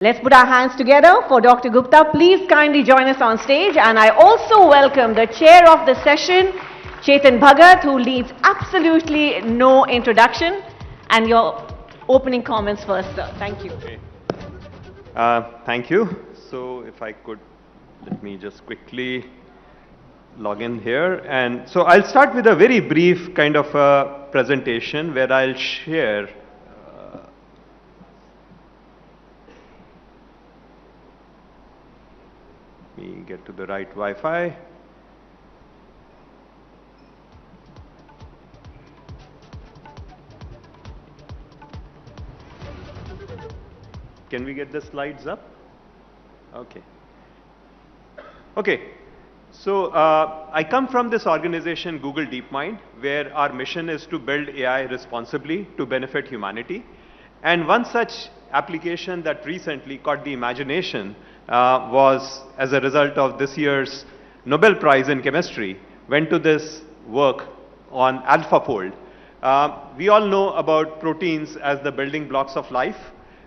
Let's put our hands together for Dr. Gupta. Please kindly join us on stage. And I also welcome the chair of the session, Chetan Bhagat, who needs absolutely no introduction. And your opening comments first, sir. Thank you. Okay. Thank you. So if I could, let me just quickly log in here. And so I'll start with a very brief kind of a presentation where I'll share let me get to the right Wi-Fi. Can we get the slides up? Okay. Okay. So I come from this organization, Google DeepMind, where our mission is to build AI responsibly to benefit humanity. And one such application that recently caught the imagination was as a result of this year's Nobel Prize in Chemistry, went to this work on AlphaFold. We all know about proteins as the building blocks of life,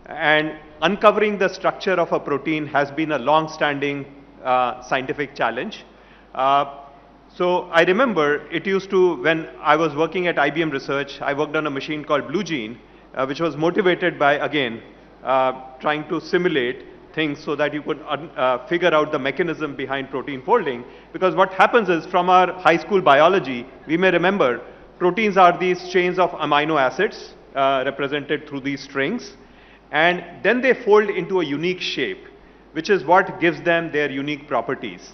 and uncovering the structure of a protein has been a long-standing scientific challenge. So I remember it used to, when I was working at IBM Research, I worked on a machine called Blue Gene, which was motivated by, again, trying to simulate things so that you could figure out the mechanism behind protein folding. Because what happens is, from our high school biology, we may remember proteins are these chains of amino acids represented through these strings, and then they fold into a unique shape, which is what gives them their unique properties.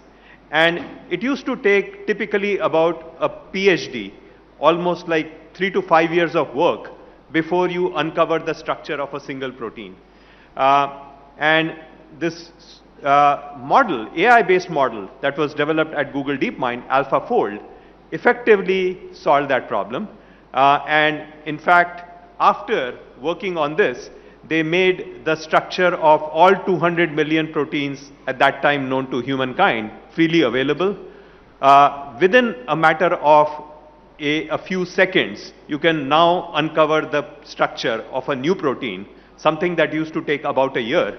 And it used to take typically about a PhD, almost like 3 to 5 years of work before you uncover the structure of a single protein. And this model, AI-based model that was developed at Google DeepMind, AlphaFold, effectively solved that problem. And in fact, after working on this, they made the structure of all 200 million proteins at that time known to humankind freely available. Within a matter of a few seconds, you can now uncover the structure of a new protein, something that used to take about a year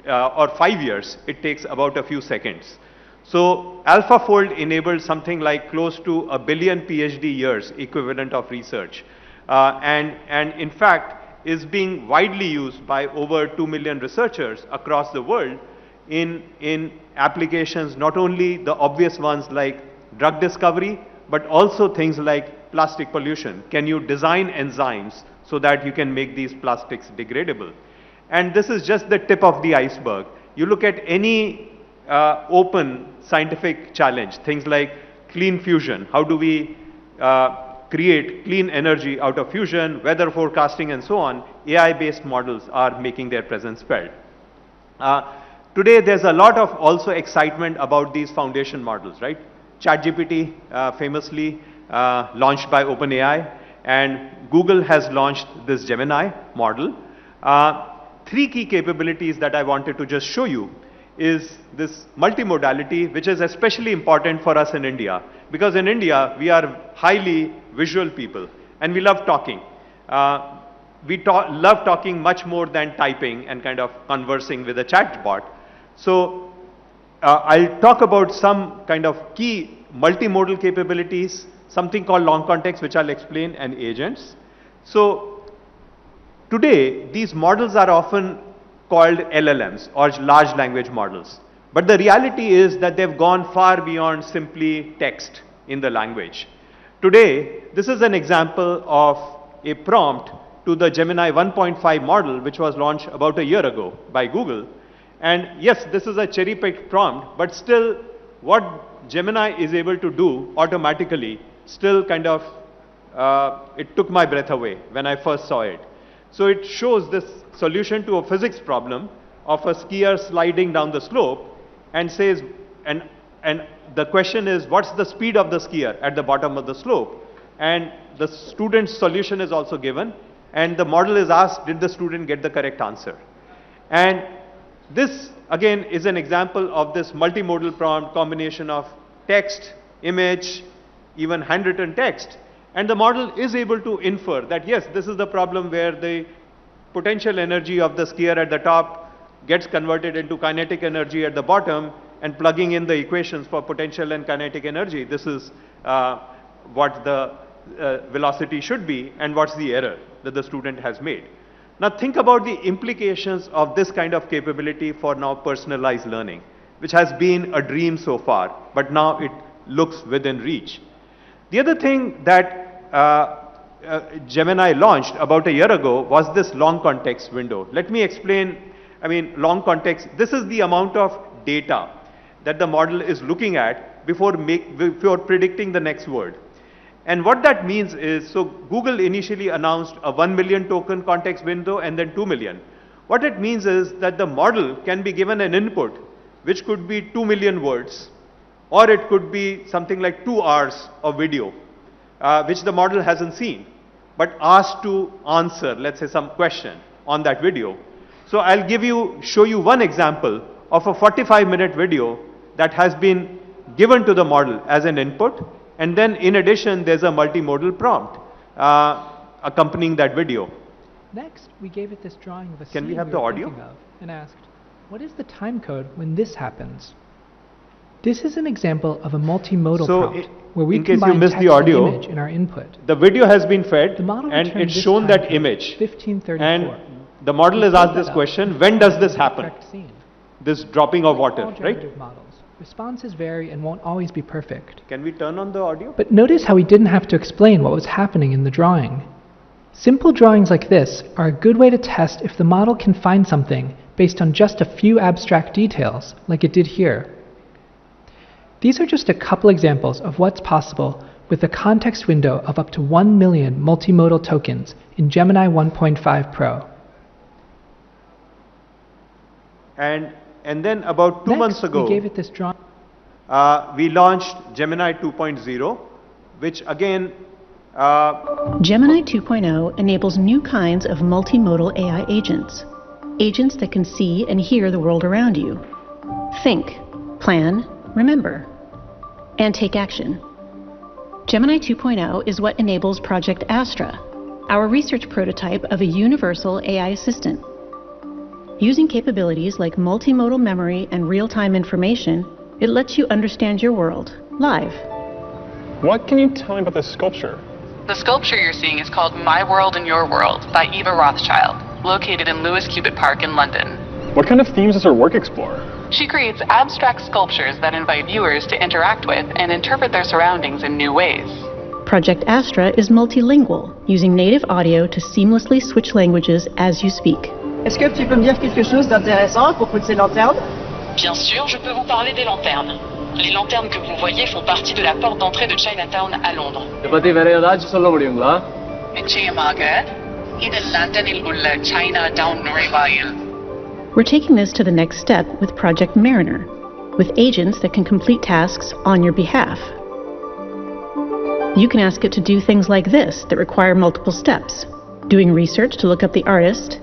or 5 years. It takes about a few seconds. So AlphaFold enabled something like close to 1 billion PhD years equivalent of research, and in fact is being widely used by over 2 million researchers across the world in applications, not only the obvious ones like drug discovery, but also things like plastic pollution. Can you design enzymes so that you can make these plastics degradable? And this is just the tip of the iceberg. You look at any open scientific challenge, things like clean fusion. How do we create clean energy out of fusion, weather forecasting, and so on? AI-based models are making their presence felt. Today, there's a lot of also excitement about these foundation models, right? ChatGPT, famously launched by OpenAI, and Google has launched this Gemini model. 3 key capabilities that I wanted to just show you is this multimodality, which is especially important for us in India, because in India, we are highly visual people, and we love talking. We love talking much more than typing and kind of conversing with a chatbot. So I'll talk about some kind of key multimodal capabilities, something called long context, which I'll explain, and agents. So today, these models are often called LLMs, or large language models. But the reality is that they've gone far beyond simply text in the language. Today, this is an example of a prompt to the Gemini 1.5 model, which was launched about a year ago by Google. And yes, this is a cherry-picked prompt, but still what Gemini is able to do automatically still kind of, it took my breath away when I first saw it. So it shows this solution to a physics problem of a skier sliding down the slope, and says, and the question is, what's the speed of the skier at the bottom of the slope? And the student's solution is also given, and the model is asked, did the student get the correct answer? And this, again, is an example of this multimodal prompt combination of text, image, even handwritten text. And the model is able to infer that, yes, this is the problem where the potential energy of the skier at the top gets converted into kinetic energy at the bottom, and plugging in the equations for potential and kinetic energy. This is what the velocity should be and what's the error that the student has made. Now think about the implications of this kind of capability for now personalized learning, which has been a dream so far, but now it looks within reach. The other thing that Gemini launched about a year ago was this long context window. Let me explain, long context, this is the amount of data that the model is looking at before predicting the next word. And what that means is, so Google initially announced a 1 million token context window and then 2 million. What it means is that the model can be given an input which could be 2 million words, or it could be something like 2 hours of video, which the model hasn't seen, but asked to answer, let's say, some question on that video. So I'll show you one example of a 45-minute video that has been given to the model as an input, and then in addition there's a multimodal prompt accompanying that video. Next, we gave it this drawing of a Can we scene have the audio? thinking of and asked, what is the time code when this happens? This is an example of a multimodal prompt where we in case you combine missed text the audio, and image in our input. The video has been fed The model and returned it's this shown time that code, image. 1534. And the model is asked this question, when does this happen? This dropping of water, All right? generative models, responses vary and won't always be perfect. Can we turn on the audio? But notice how we didn't have to explain what was happening in the drawing. Simple drawings like this are a good way to test if the model can find something based on just a few abstract details, like it did here. These are just a couple examples of what's possible with a context window of up to 1 million multimodal tokens in Gemini 1.5 Pro. And then about 2 months ago, we gave it this drawing. we launched Gemini 2.0, which again, Gemini 2.0 enables new kinds of multimodal AI agents. Agents that can see and hear the world around you. Think, plan, remember, and take action. Gemini 2.0 is what enables Project Astra, our research prototype of a universal AI assistant. Using capabilities like multimodal memory and real-time information, it lets you understand your world, live. What can you tell me about this sculpture? The sculpture you're seeing is called My World and Your World by Eva Rothschild, located in Lewis Cubitt Park in London. What kind of themes does her work explore? She creates abstract sculptures that invite viewers to interact with and interpret their surroundings in new ways. Project Astra is multilingual, using native audio to seamlessly switch languages as you speak. Est-ce que tu peux me dire quelque chose d'intéressant à propos de ces lanternes? Bien sûr, je peux vous parler des lanternes. Les lanternes que vous voyez font partie de la porte d'entrée de Chinatown à Londres. நிச்சயமாக இது லண்டனில் உள்ள Chinatown நுழைவாயில். We're taking this to the next step with Project Mariner, with agents that can complete tasks on your behalf. You can ask it to do things like this that require multiple steps, doing research to look up the artist,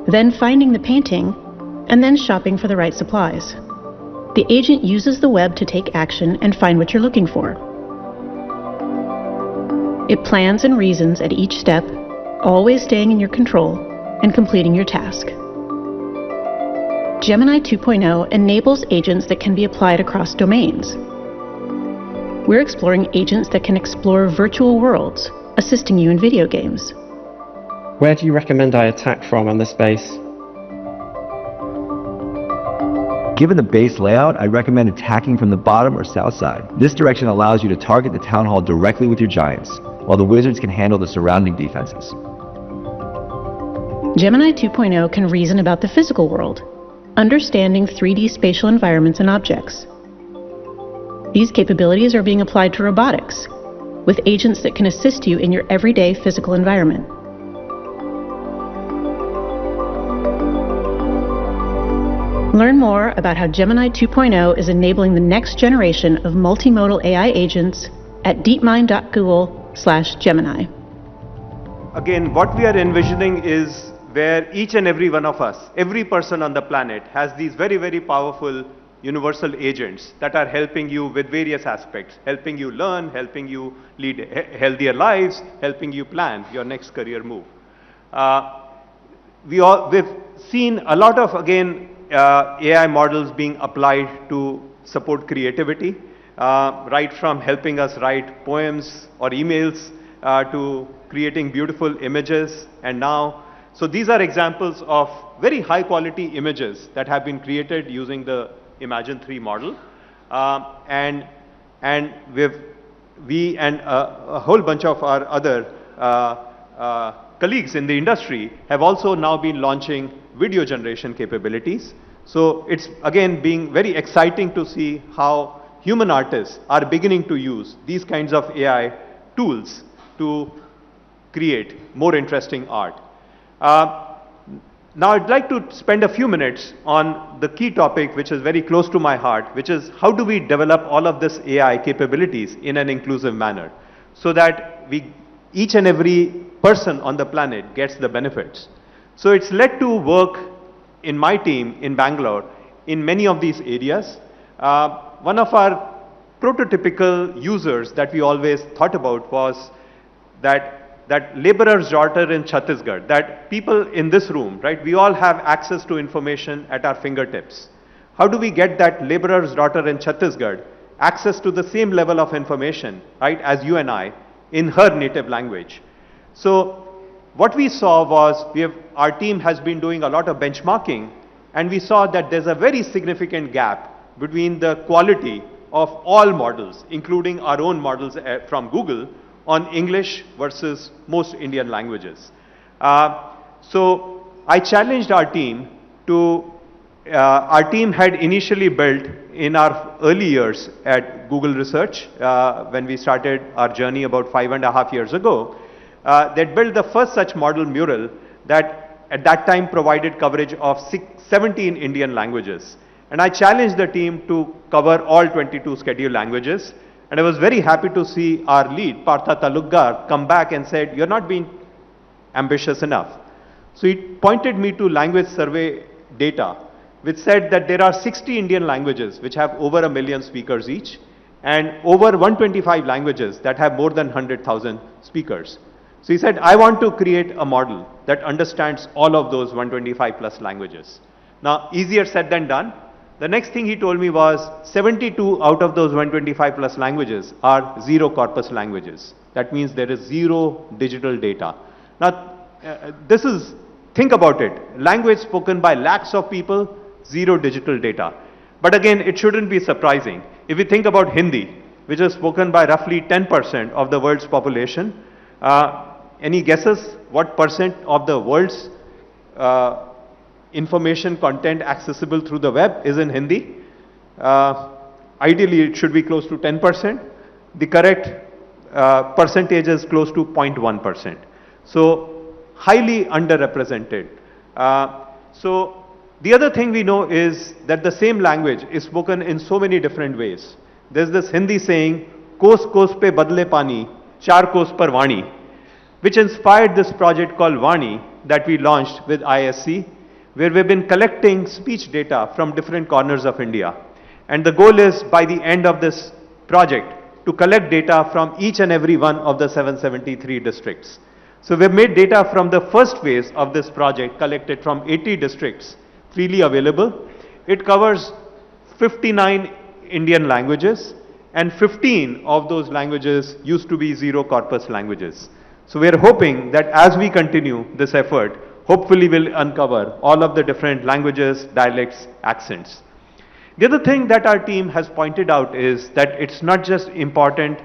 then finding the painting, and then shopping for the right supplies. The agent uses the web to take action and find what you're looking for. It plans and reasons at each step, always staying in your control and completing your task. Gemini 2.0 enables agents that can be applied across domains. We're exploring agents that can explore virtual worlds, assisting you in video games. Where do you recommend I attack from on this base? Given the base layout, I recommend attacking from the bottom or south side. This direction allows you to target the town hall directly with your giants, while the wizards can handle the surrounding defenses. Gemini 2.0 can reason about the physical world, understanding 3D spatial environments and objects. These capabilities are being applied to robotics, with agents that can assist you in your everyday physical environment. Learn more about how Gemini 2.0 is enabling the next generation of multimodal AI agents at deepmind.google/Gemini. Again, what we are envisioning is where each and every one of us, every person on the planet, has these very, very powerful universal agents that are helping you with various aspects, helping you learn, helping you lead healthier lives, helping you plan your next career move. We've seen a lot of, again, AI models being applied to support creativity, right from helping us write poems or emails to creating beautiful images. And now, so these are examples of very high quality images that have been created using the Imagine 3 model. And we and a whole bunch of our other colleagues in the industry have also now been launching video generation capabilities. So it's again being very exciting to see how human artists are beginning to use these kinds of AI tools to create more interesting art. Now I'd like to spend a few minutes on the key topic which is very close to my heart, which is how do we develop all of this AI capabilities in an inclusive manner so that each and every person on the planet gets the benefits. So it's led to work in my team in Bangalore in many of these areas. One of our prototypical users that we always thought about was that laborer's daughter in Chhattisgarh, that people in this room, right, we all have access to information at our fingertips. How do we get that laborer's daughter in Chhattisgarh access to the same level of information, right, as you and I in her native language? So what we saw was our team has been doing a lot of benchmarking, and we saw that there's a very significant gap between the quality of all models, including our own models from Google, on English versus most Indian languages. So I challenged our team to, our team had initially built in our early years at Google Research, when we started our journey about 5.5 years ago, they'd built the first such model, Mural, that at that time provided coverage of 17 Indian languages. And I challenged the team to cover all 22 scheduled languages. And I was very happy to see our lead, Partha Talukdar, come back and said, you're not being ambitious enough. So he pointed me to language survey data, which said that there are 60 Indian languages which have over 1 million speakers each, and over 125 languages that have more than 100,000 speakers. So he said, I want to create a model that understands all of those 125 plus languages. Now, easier said than done. The next thing he told me was 72 out of those 125 plus languages are zero corpus languages. That means there is zero digital data. Now, think about it. Language spoken by lakhs of people, zero digital data. But again, it shouldn't be surprising. If we think about Hindi, which is spoken by roughly 10% of the world's population, any guesses what percent of the world's information content accessible through the web is in Hindi? Ideally, it should be close to 10%. The correct percentage is close to 0.1%. So highly underrepresented. So the other thing we know is that the same language is spoken in so many different ways. There's this Hindi saying, "Kos kos pe badle pani, char kos par vani," which inspired this project called Vani that we launched with ISC, where we've been collecting speech data from different corners of India. And the goal is, by the end of this project, to collect data from each and every one of the 773 districts. So we've made data from the first phase of this project, collected from 80 districts, freely available. It covers 59 Indian languages, and 15 of those languages used to be zero corpus languages. So we're hoping that as we continue this effort, hopefully we'll uncover all of the different languages, dialects, accents. The other thing that our team has pointed out is that it's not just important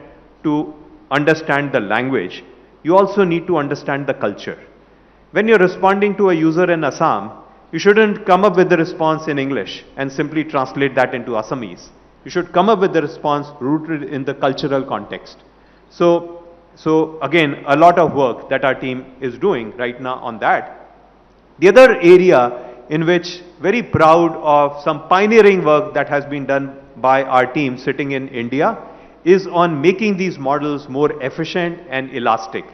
to understand the language, you also need to understand the culture. When you're responding to a user in Assam, you shouldn't come up with the response in English and simply translate that into Assamese. You should come up with the response rooted in the cultural context. So again, a lot of work that our team is doing right now on that. The other area in which very proud of some pioneering work that has been done by our team sitting in India is on making these models more efficient and elastic.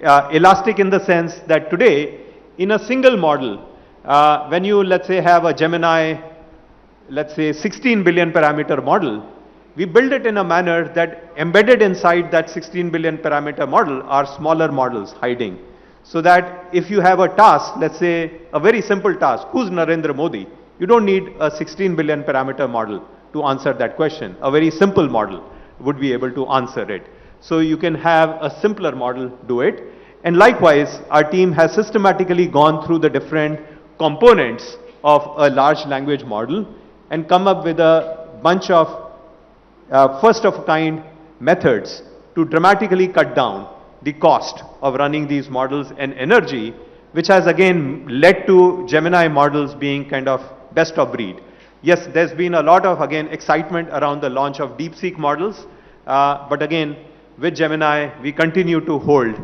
Elastic in the sense that today, in a single model, when you, let's say, have a Gemini, let's say 16 billion parameter model, we build it in a manner that embedded inside that 16 billion parameter model are smaller models hiding. So that if you have a task, let's say a very simple task, who's Narendra Modi? You don't need a 16 billion parameter model to answer that question. A very simple model would be able to answer it. So you can have a simpler model do it. And likewise, our team has systematically gone through the different components of a large language model and come up with a bunch of first of kind methods to dramatically cut down the cost of running these models and energy, which has again led to Gemini models being kind of best of breed. Yes, there's been a lot of, again, excitement around the launch of DeepSeek models, but again, with Gemini, we continue to hold,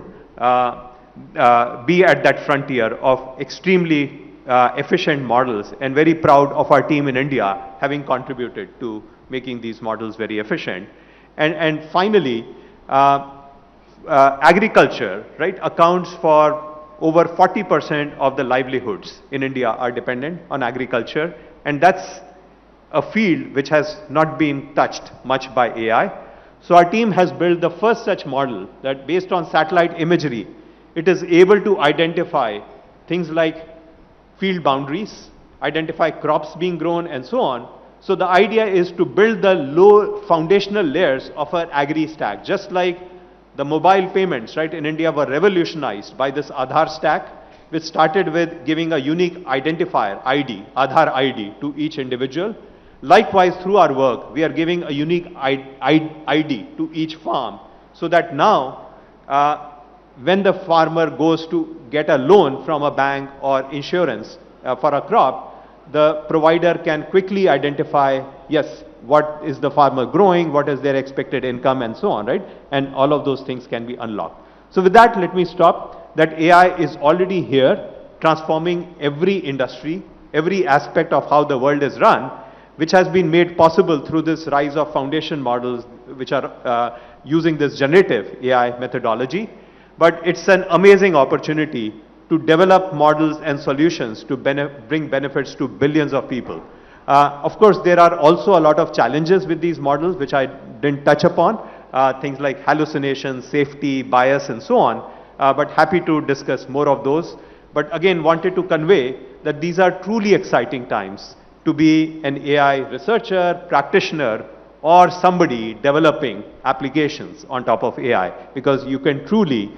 be at that frontier of extremely efficient models, and very proud of our team in India having contributed to making these models very efficient. And finally, agriculture, right, accounts for over 40% of the livelihoods in India are dependent on agriculture, and that's a field which has not been touched much by AI. So our team has built the first such model that, based on satellite imagery, it is able to identify things like field boundaries, identify crops being grown, and so on. So the idea is to build the low foundational layers of an agri stack, just like the mobile payments, right, in India were revolutionized by this Aadhaar stack, which started with giving a unique identifier, ID, Aadhaar ID, to each individual. Likewise, through our work, we are giving a unique ID to each farm, so that now, when the farmer goes to get a loan from a bank or insurance for a crop, the provider can quickly identify, yes, what is the farmer growing, what is their expected income, and so on, right? And all of those things can be unlocked. So with that, let me stop. That AI is already here, transforming every industry, every aspect of how the world is run, which has been made possible through this rise of foundation models, which are using this generative AI methodology. But it's an amazing opportunity to develop models and solutions to bring benefits to billions of people. Of course, there are also a lot of challenges with these models, which I didn't touch upon, things like hallucinations, safety, bias, and so on, but happy to discuss more of those. But again, wanted to convey that these are truly exciting times to be an AI researcher, practitioner, or somebody developing applications on top of AI, because you can truly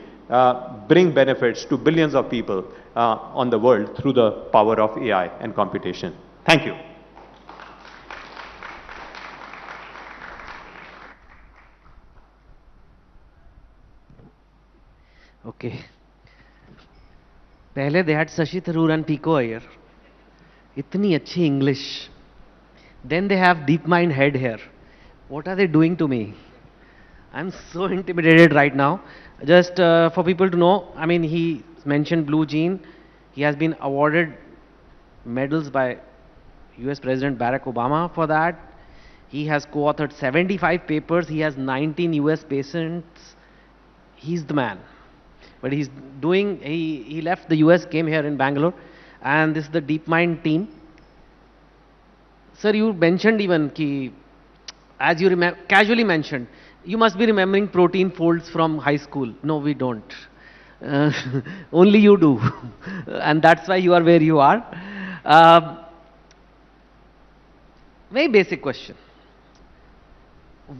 bring benefits to billions of people on the world through the power of AI and computation. Thank you. Okay. पहले they had Shashi Tharoor and Pico Iyer. इतनी अच्छी English. Then they have DeepMind head here. What are they doing to me? I'm so intimidated right now. Just for people to know, I mean, he mentioned Blue Gene. He has been awarded medals by US President Barack Obama for that. He has co-authored 75 papers. He has 19 US patents. He's the man. But he's doing, he left the US, came here in Bangalore, and this is the DeepMind team. Sir, you mentioned even ki, as you casually mentioned, you must be remembering protein folds from high school. No, we don't. Only you do. And that's why you are where you are. Very basic question.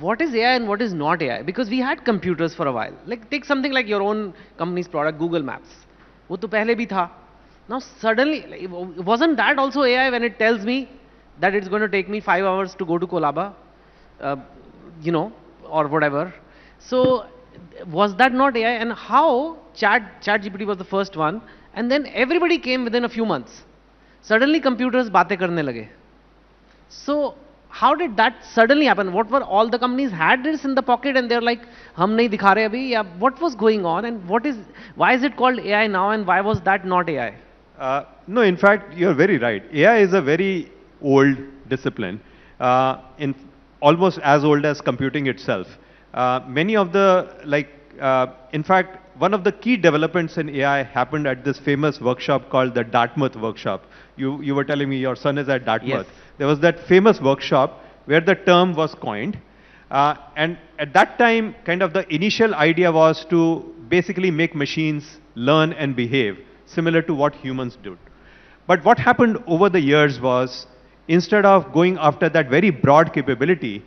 What is AI and what is not AI? Because we had computers for a while. Like, take something like your own company's product, Google Maps. वो तो पहले भी था. Now suddenly, wasn't that also AI when it tells me that it's going to take me 5 hours to go to Kolaba, you know, or whatever? So was that not AI? And how ChatGPT was the first one, and then everybody came within a few months. Suddenly computers बातें करने लगे. So how did that suddenly happen? What were all the companies had this in the pocket and they're like, हम नहीं दिखा रहे अभी, या what was going on, and why is it called AI now, and why was that not AI? No, in fact, you're very right. AI is a very old discipline, in almost as old as computing itself. Many of the, in fact, one of the key developments in AI happened at this famous workshop called the Dartmouth workshop. You were telling me your son is at Dartmouth. Yes. There was that famous workshop where the term was coined. And at that time, kind of the initial idea was to basically make machines learn and behave similar to what humans do. But what happened over the years was, instead of going after that very broad capability,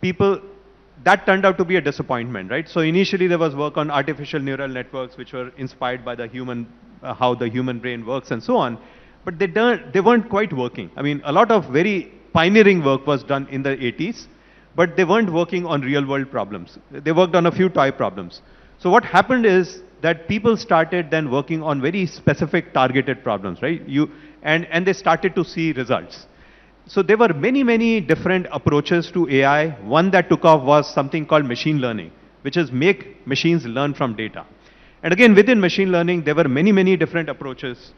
that turned out to be a disappointment, right? So initially there was work on artificial neural networks, which were inspired by the human, how the human brain works and so on. But they weren't quite working. I mean, a lot of very pioneering work was done in the 80s, but they weren't working on real world problems. They worked on a few toy problems. So what happened is that people started then working on very specific targeted problems, right? And they started to see results. So there were many different approaches to AI. One that took off was something called machine learning, which is make machines learn from data. And again, within machine learning, there were many different approaches,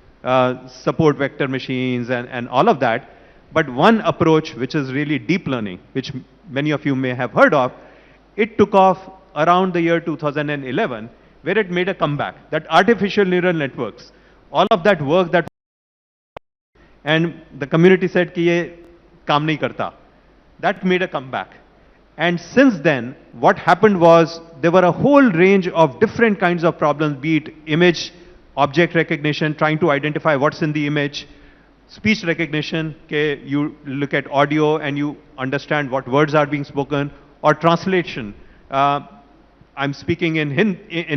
support vector machines and all of that. But one approach, which is really deep learning, which many of you may have heard of, it took off around the year 2011, where it made a comeback. That artificial neural networks, all of that work that, and the community said ki ye kaam nahi karta. That made a comeback. And since then, what happened was there were a whole range of different kinds of problems, be it image, object recognition, trying to identify what's in the image, speech recognition, you look at audio and you understand what words are being spoken, or translation. I'm speaking in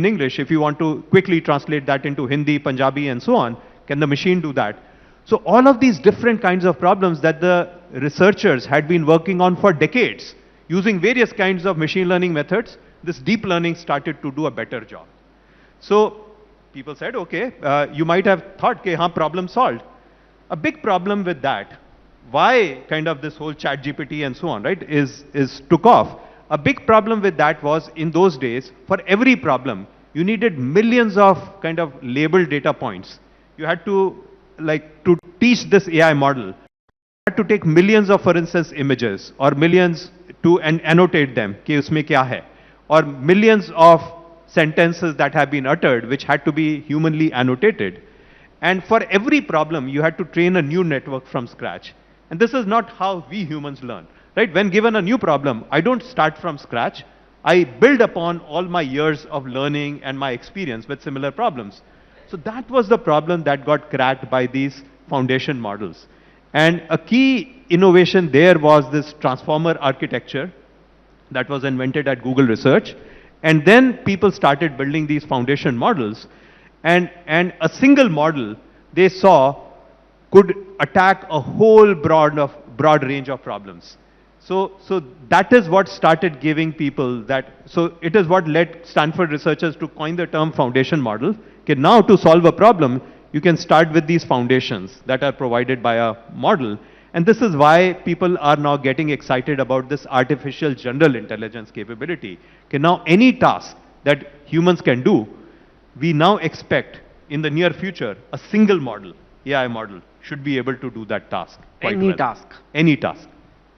English. If you want to quickly translate that into Hindi, Punjabi, and so on, can the machine do that? So all of these different kinds of problems that the researchers had been working on for decades, using various kinds of machine learning methods, this deep learning started to do a better job. So people said, okay, you might have thought, okay, problem solved. A big problem with that, why kind of this whole chat GPT and so on, right, is took off. A big problem with that was, in those days, for every problem, you needed millions of kind of labeled data points. You had to, to teach this AI model, you had to take millions of, for instance, images, or millions and annotate them, ki usme kya hai, or millions of sentences that have been uttered, which had to be humanly annotated. And for every problem, you had to train a new network from scratch. And this is not how we humans learn, right? When given a new problem, I don't start from scratch. I build upon all my years of learning and my experience with similar problems. So that was the problem that got cracked by these foundation models. And a key innovation there was this transformer architecture that was invented at Google Research. And then people started building these foundation models. And a single model, they saw, could attack a whole broad range of problems. So that is what started giving people that, so it is what led Stanford researchers to coin the term foundation model. Okay, now to solve a problem, you can start with these foundations that are provided by a model. And this is why people are now getting excited about this artificial general intelligence capability. Okay, now any task that humans can do, we now expect in the near future, a single model, AI model, should be able to do that task quite well. Any task? Any task.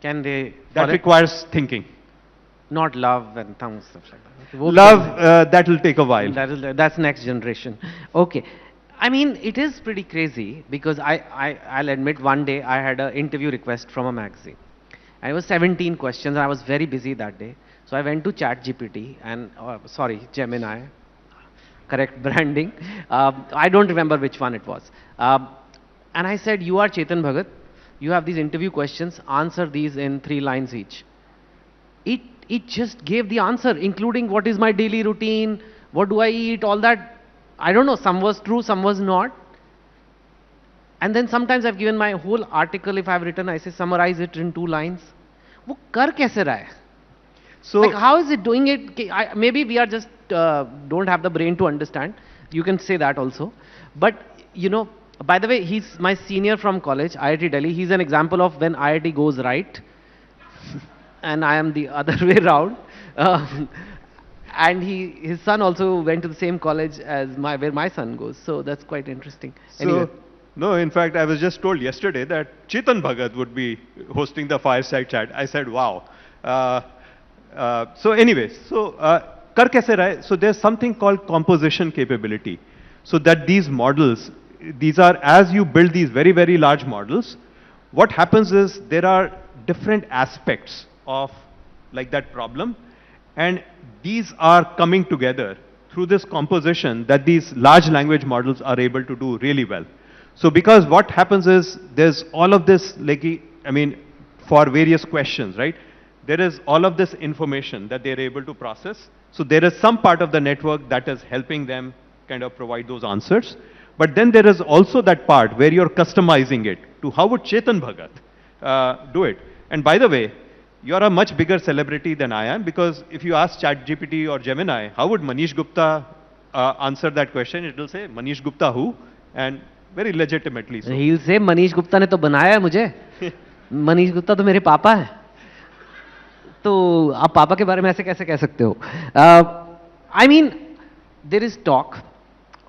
Can they? That requires thinking. Not love and thumbs, stuff like that. Love, that will take a while. That's next generation. Okay. I mean, it is pretty crazy, because I'll admit, one day I had an interview request from a magazine. And it was 17 questions, and I was very busy that day. So I went to ChatGPT and, Gemini, correct branding. I don't remember which one it was. And I said, you are Chetan Bhagat. You have these interview questions. Answer these in 3 lines each. It just gave the answer, including what is my daily routine, what do I eat, all that. I don't know, some was true, some was not. And then sometimes I've given my whole article, if I've written, I say summarize it in 2 lines. वो कर कैसे रहा है? So, like, how is it doing it? Maybe we are just don't have the brain to understand. You can say that also. But, you know, by the way, he's my senior from college, IIT Delhi. He's an example of when IIT goes right. And I am the other way around. And his son also went to the same college as where my son goes. So that's quite interesting. Anyway. No, in fact, I was just told yesterday that Chetan Bhagat would be hosting the Fireside chat. I said, wow. So anyways, kar kaise raha? So there's something called composition capability. So that these models, these are, as you build these very, very large models, what happens is there are different aspects of like that problem, and these are coming together through this composition that these large language models are able to do really well. So because what happens is there's all of this, like, I mean, for various questions, right? There is all of this information that they're able to process. So there is some part of the network that is helping them kind of provide those answers. But then there is also that part where you're customizing it to how would Chetan Bhagat do it. And by the way, you're a much bigger celebrity than I am, because if you ask ChatGPT or Gemini, how would Manish Gupta answer that question? It will say, Manish Gupta who? And very legitimately so. He'll say, Manish Gupta ने तो बनाया है मुझे. Manish Gupta तो मेरे पापा है. तो आप पापा के बारे में ऐसे कैसे कह सकते हो? I mean, there is talk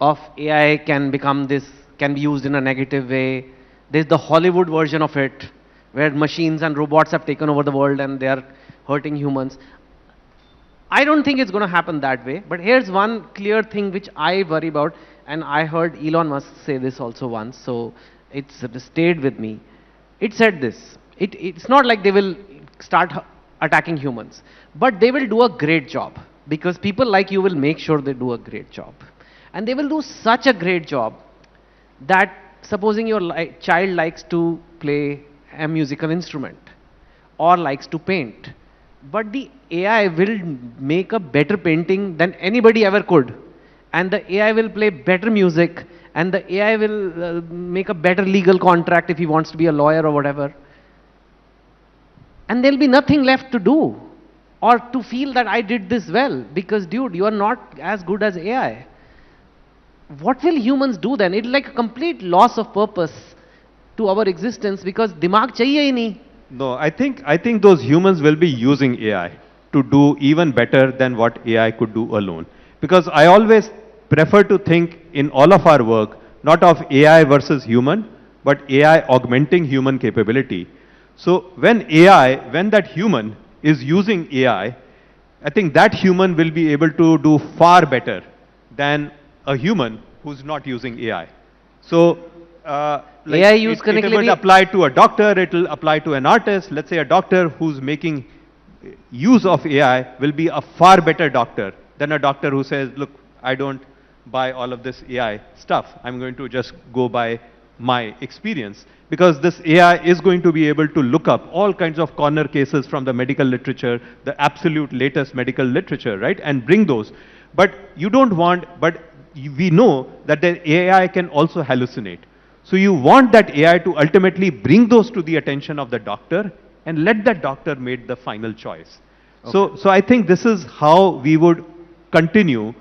of AI can become this, can be used in a negative way. There's the Hollywood version of it, where machines and robots have taken over the world and they are hurting humans. I don't think it's going to happen that way, but here's one clear thing which I worry about, and I heard Elon Musk say this also once, so it's stayed with me. It said this, it's not like they will start attacking humans, but they will do a great job, because people like you will make sure they do a great job. And they will do such a great job that, supposing your child likes to play a musical instrument or likes to paint, but the AI will make a better painting than anybody ever could, and the AI will play better music, and the AI will make a better legal contract if he wants to be a lawyer or whatever, and there'll be nothing left to do or to feel that I did this well, because dude, you are not as good as AI. What will humans do then? It's like a complete loss of purpose to our existence, because dimag chahiye hi nahi. No, I think those humans will be using AI to do even better than what AI could do alone. Because I always prefer to think in all of our work, not of AI versus human, but AI augmenting human capability. So when that human is using AI, I think that human will be able to do far better than a human who's not using AI. So, like AI use it will apply to a doctor, it will apply to an artist. Let's say a doctor who's making use of AI will be a far better doctor than a doctor who says, look, I don't buy all of this AI stuff. I'm going to just go by my experience. Because this AI is going to be able to look up all kinds of corner cases from the medical literature, the absolute latest medical literature, right? And bring those. But you don't want, we know that the AI can also hallucinate. So you want that AI to ultimately bring those to the attention of the doctor and let that doctor make the final choice. Okay. So I think this is how we would continue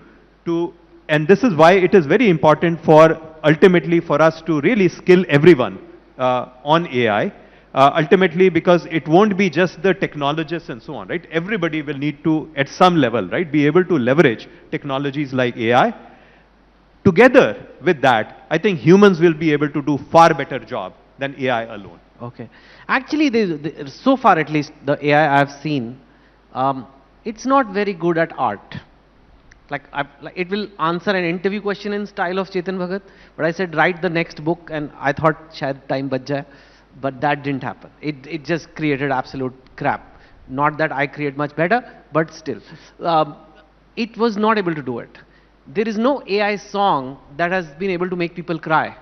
to, and this is why it is very important for ultimately for us to really skill everyone on AI. Ultimately, because it won't be just the technologists and so on, right? Everybody will need to, at some level, right, be able to leverage technologies like AI. Together with that, I think humans will be able to do far better job than AI alone. Okay. Actually, so far at least, the AI I've seen, it's not very good at art. Like it will answer an interview question in style of Chetan Bhagat, but I said write the next book, and I thought shayad time bach jaye, but that didn't happen. It just created absolute crap. Not that I create much better, but still, it was not able to do it. There is no AI song that has been able to make people cry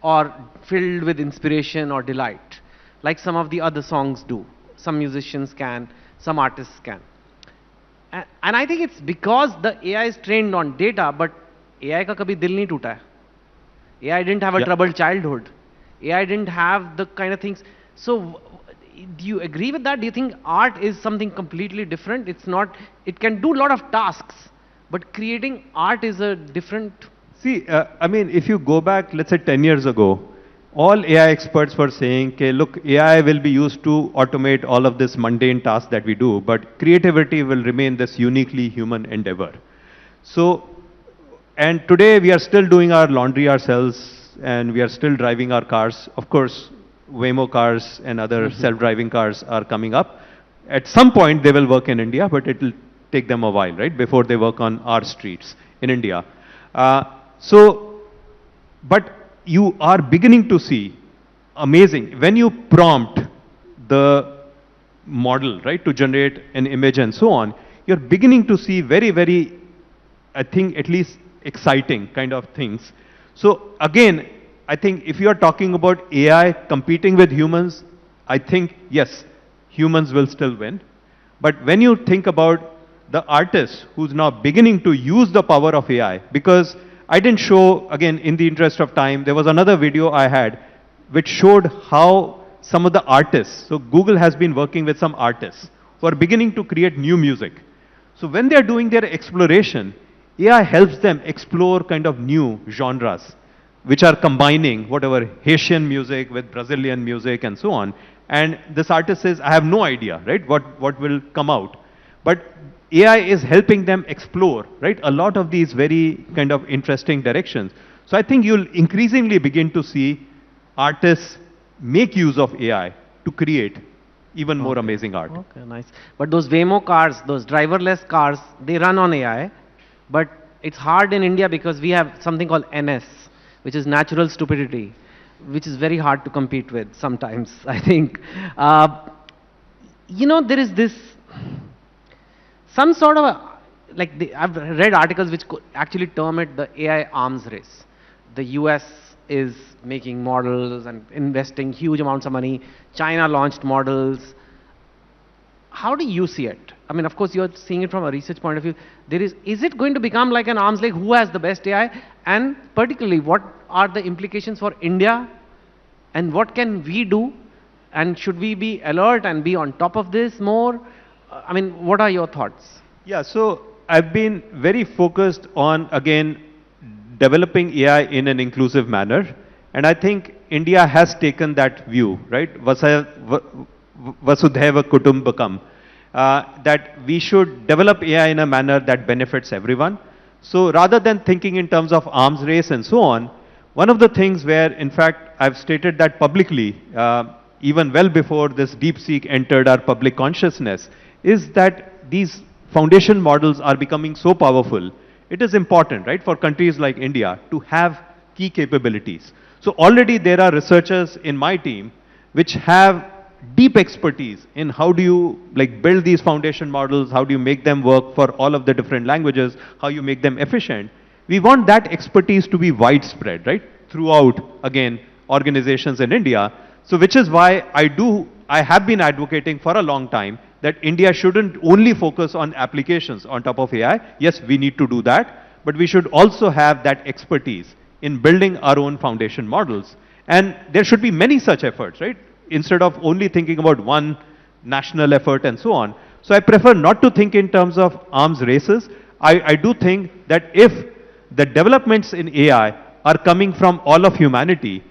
or filled with inspiration or delight, like some of the other songs do. Some musicians can, some artists can. And I think it's because the AI is trained on data, but AI ka kabhi dil nahi toota hai. AI didn't have a troubled childhood. AI didn't have the kind of things. So, do you agree with that? Do you think art is something completely different? It's not, it can do a lot of tasks, but creating art is a different... See, I mean, if you go back, let's say 10 years ago, all AI experts were saying, okay, look, AI will be used to automate all of this mundane tasks that we do, but creativity will remain this uniquely human endeavor. So, and today we are still doing our laundry ourselves, and we are still driving our cars. Of course, Waymo cars and other self-driving cars are coming up. At some point, they will work in India, but it will take them a while, right, before they work on our streets in India. But you are beginning to see amazing, when you prompt the model, right, to generate an image and so on, you're beginning to see very, very, I think, at least exciting kind of things. So again, I think if you are talking about AI competing with humans, I think, yes, humans will still win. But when you think about the artist who's now beginning to use the power of AI, because I didn't show, again, in the interest of time, there was another video I had which showed how some of the artists, so Google has been working with some artists who are beginning to create new music. So when they are doing their exploration, AI helps them explore kind of new genres, which are combining whatever Haitian music with Brazilian music and so on. And this artist says, I have no idea, right, what will come out. But AI is helping them explore, right, a lot of these very kind of interesting directions. So I think you'll increasingly begin to see artists make use of AI to create even more amazing art. Okay, nice. But those Waymo cars, those driverless cars, they run on AI. But it's hard in India because we have something called NS, which is natural stupidity, which is very hard to compete with sometimes, I think. You know, there is this, some sort of, I've read articles which actually term it the AI arms race. The US is making models and investing huge amounts of money. China launched models. How do you see it? I mean, of course, you're seeing it from a research point of view. Is it going to become like an arms race? Who has the best AI? And particularly, what are the implications for India? And what can we do? And should we be alert and be on top of this more? I mean, what are your thoughts? Yeah, so I've been very focused on, again, developing AI in an inclusive manner. And I think India has taken that view, right? Vasudhaiva Kutumbakam. That we should develop AI in a manner that benefits everyone. So rather than thinking in terms of arms race and so on, one of the things where, in fact, I've stated that publicly, even well before this DeepSeek entered our public consciousness, is that these foundation models are becoming so powerful. It is important, right, for countries like India to have key capabilities. So already there are researchers in my team which have deep expertise in how do you build these foundation models, how do you make them work for all of the different languages, how you make them efficient. We want that expertise to be widespread, right, throughout, again, organizations in India. So which is why I have been advocating for a long time that India shouldn't only focus on applications on top of AI. Yes, we need to do that, but we should also have that expertise in building our own foundation models. And there should be many such efforts, right? Instead of only thinking about one national effort and so on. So I prefer not to think in terms of arms races. I do think that if the developments in AI are coming from all of humanity,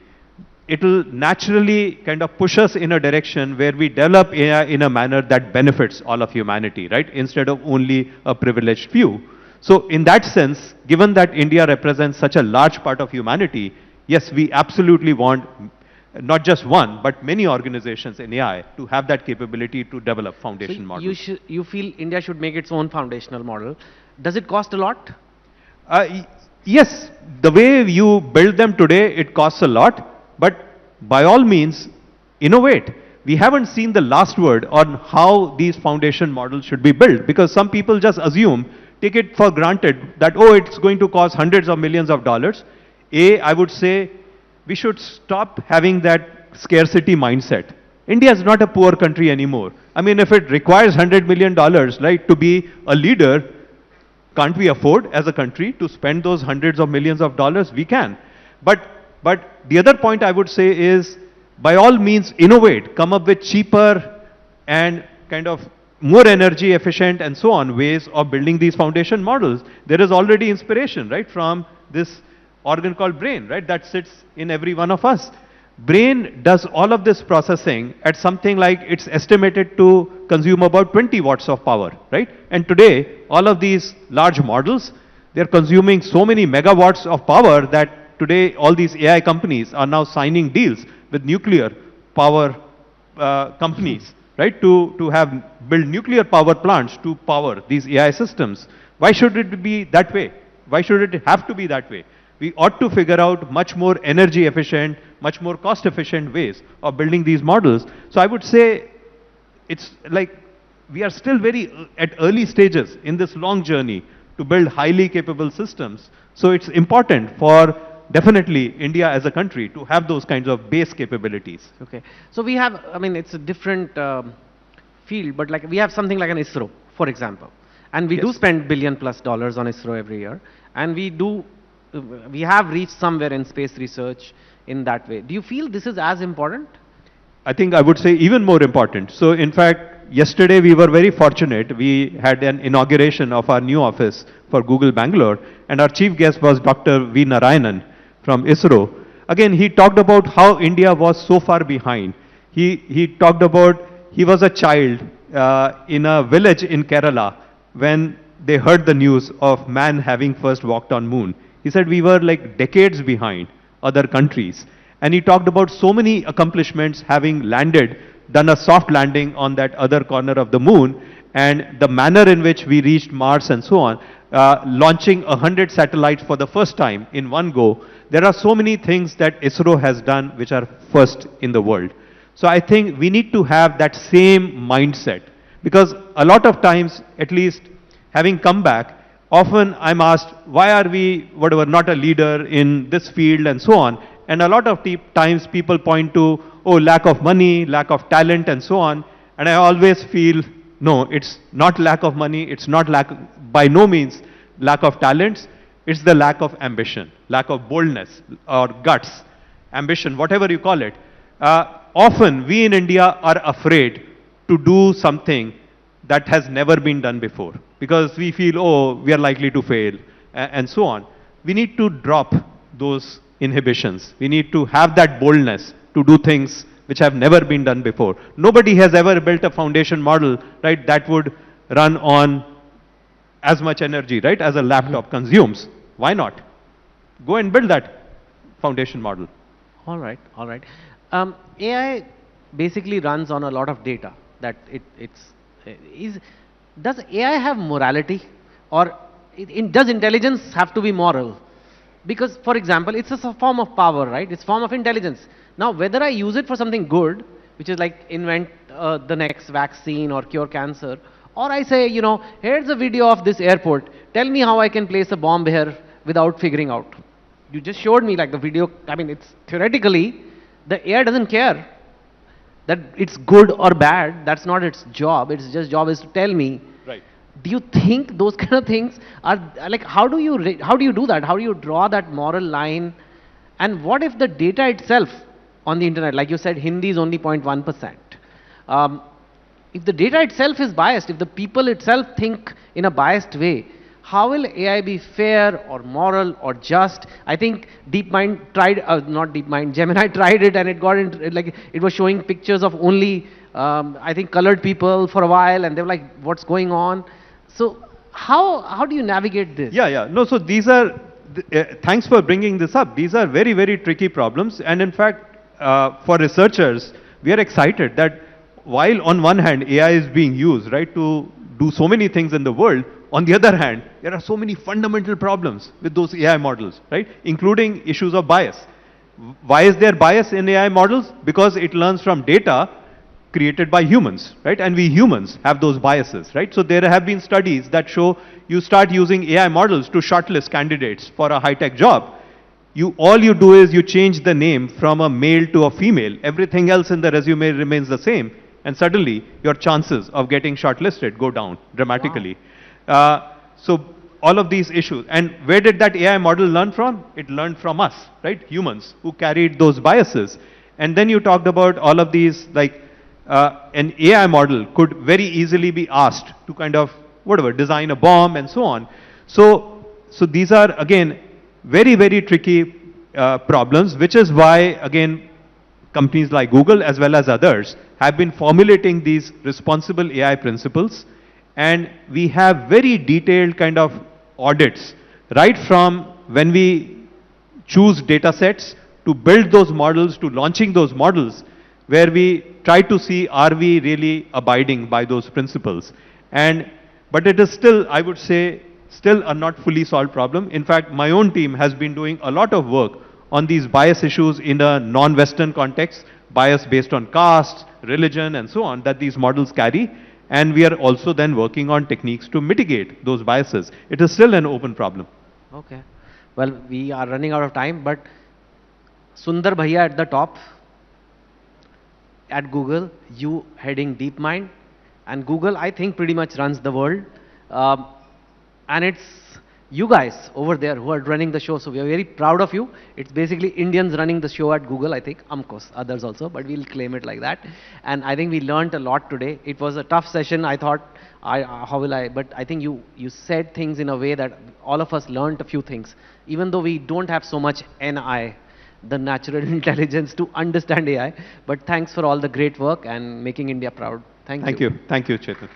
it will naturally kind of push us in a direction where we develop AI in a manner that benefits all of humanity, right? Instead of only a privileged few. So in that sense, given that India represents such a large part of humanity, yes, we absolutely want not just one, but many organizations in AI to have that capability to develop foundation models. You feel India should make its own foundational model. Does it cost a lot? Yes, the way you build them today, it costs a lot, but by all means, innovate. We haven't seen the last word on how these foundation models should be built, because some people just assume, take it for granted that, oh, it's going to cost hundreds of millions of dollars. I would say we should stop having that scarcity mindset. India is not a poor country anymore. I mean, if it requires $100 million, right, to be a leader, can't we afford as a country to spend those hundreds of millions of dollars? We can. But the other point I would say is, by all means, innovate, come up with cheaper and kind of more energy efficient and so on ways of building these foundation models. There is already inspiration, right, from this organ called brain, right, that sits in every one of us. Brain does all of this processing at something like it's estimated to consume about 20 watts of power, right? And today, all of these large models, they're consuming so many megawatts of power that today all these AI companies are now signing deals with nuclear power companies, right, to build nuclear power plants to power these AI systems. Why should it be that way? Why should it have to be that way? We ought to figure out much more energy efficient, much more cost efficient ways of building these models. So I would say it's like we are still very at early stages in this long journey to build highly capable systems. So it's important for definitely India as a country to have those kinds of base capabilities. Okay. So we have, I mean, it's a different field, but like we have something like an ISRO, for example. And we do Yes. spend $1 billion+ on ISRO every year. And we have reached somewhere in space research in that way. Do you feel this is as important? I think I would say even more important. So in fact, yesterday we were very fortunate. We had an inauguration of our new office for Google Bangalore, and our chief guest was Dr. V. Narayanan from ISRO. Again, he talked about how India was so far behind. He talked about he was a child in a village in Kerala when they heard the news of man having first walked on moon. He said we were like decades behind other countries. And he talked about so many accomplishments, having landed, done a soft landing on that other corner of the moon, and the manner in which we reached Mars and so on, launching 100 satellites for the first time in one go. There are so many things that ISRO has done which are first in the world. So I think we need to have that same mindset, because a lot of times, at least having come back, often I'm asked, why are we, whatever, not a leader in this field and so on. And a lot of times people point to, oh, lack of money, lack of talent and so on. And I always feel, no, it's not lack of money, it's not by no means lack of talents, it's the lack of ambition, lack of boldness or guts, ambition, whatever you call it. Often we in India are afraid to do something that has never been done before, because we feel, oh, we are likely to fail and so on. We need to drop those inhibitions. We need to have that boldness to do things which have never been done before. Nobody has ever built a foundation model, right, that would run on as much energy, right, as a laptop consumes. Why not? Go and build that foundation model. All right, all right. AI basically runs on a lot of data. That does AI have morality, or does intelligence have to be moral? Because, for example, it's a form of power, right? It's a form of intelligence. Now, whether I use it for something good, which is like invent the next vaccine or cure cancer, or I say, you know, here's a video of this airport, tell me how I can place a bomb here without figuring out. You just showed me like the video. I mean, it's theoretically, the AI doesn't care that it's good or bad. That's not its job. Its just job is to tell me. Right. Do you think those kind of things are like, how do you do that? How do you draw that moral line? And what if the data itself on the internet, like you said, Hindi is only 0.1%. If the data itself is biased, if the people itself think in a biased way, how will AI be fair or moral or just? I think DeepMind tried, Gemini tried it, and it got into, like, it was showing pictures of only, I think, colored people for a while, and they were like, what's going on? So how do you navigate this? Yeah. No, so these are, thanks for bringing this up. These are very, very tricky problems. And in fact, for researchers, we are excited that while on one hand AI is being used, right, to do so many things in the world, on the other hand, there are so many fundamental problems with those AI models, right, including issues of bias. Why is there bias in AI models? Because it learns from data created by humans, right? And we humans have those biases, right? So there have been studies that show you start using AI models to shortlist candidates for a high-tech job. All you do is you change the name from a male to a female. Everything else in the resume remains the same. And suddenly your chances of getting shortlisted go down dramatically. Wow. So all of these issues. And where did that AI model learn from? It learned from us, right? Humans who carried those biases. And then you talked about all of these, like an AI model could very easily be asked to kind of, whatever, design a bomb and so on. So these are, again, very, very tricky problems, which is why, again, companies like Google as well as others have been formulating these responsible AI principles. And we have very detailed kind of audits, right from when we choose data sets to build those models to launching those models, where we try to see, are we really abiding by those principles? But it is still, I would say, still a not fully solved problem. In fact, my own team has been doing a lot of work on these bias issues in a non-Western context, bias based on caste, religion, and so on, that these models carry. And we are also then working on techniques to mitigate those biases. It is still an open problem. Okay. Well, we are running out of time, but Sundar Bhaiya at the top at Google, you heading DeepMind, and Google, I think, pretty much runs the world. And it's you guys over there who are running the show, so we are very proud of you. It's basically Indians running the show at Google, I think. Of course, others also, but we'll claim it like that. And I think we learned a lot today. It was a tough session. I thought, but I think you said things in a way that all of us learned a few things. Even though we don't have so much NI, the natural intelligence to understand AI, but thanks for all the great work and making India proud. Thank you. Thank you, Chetan.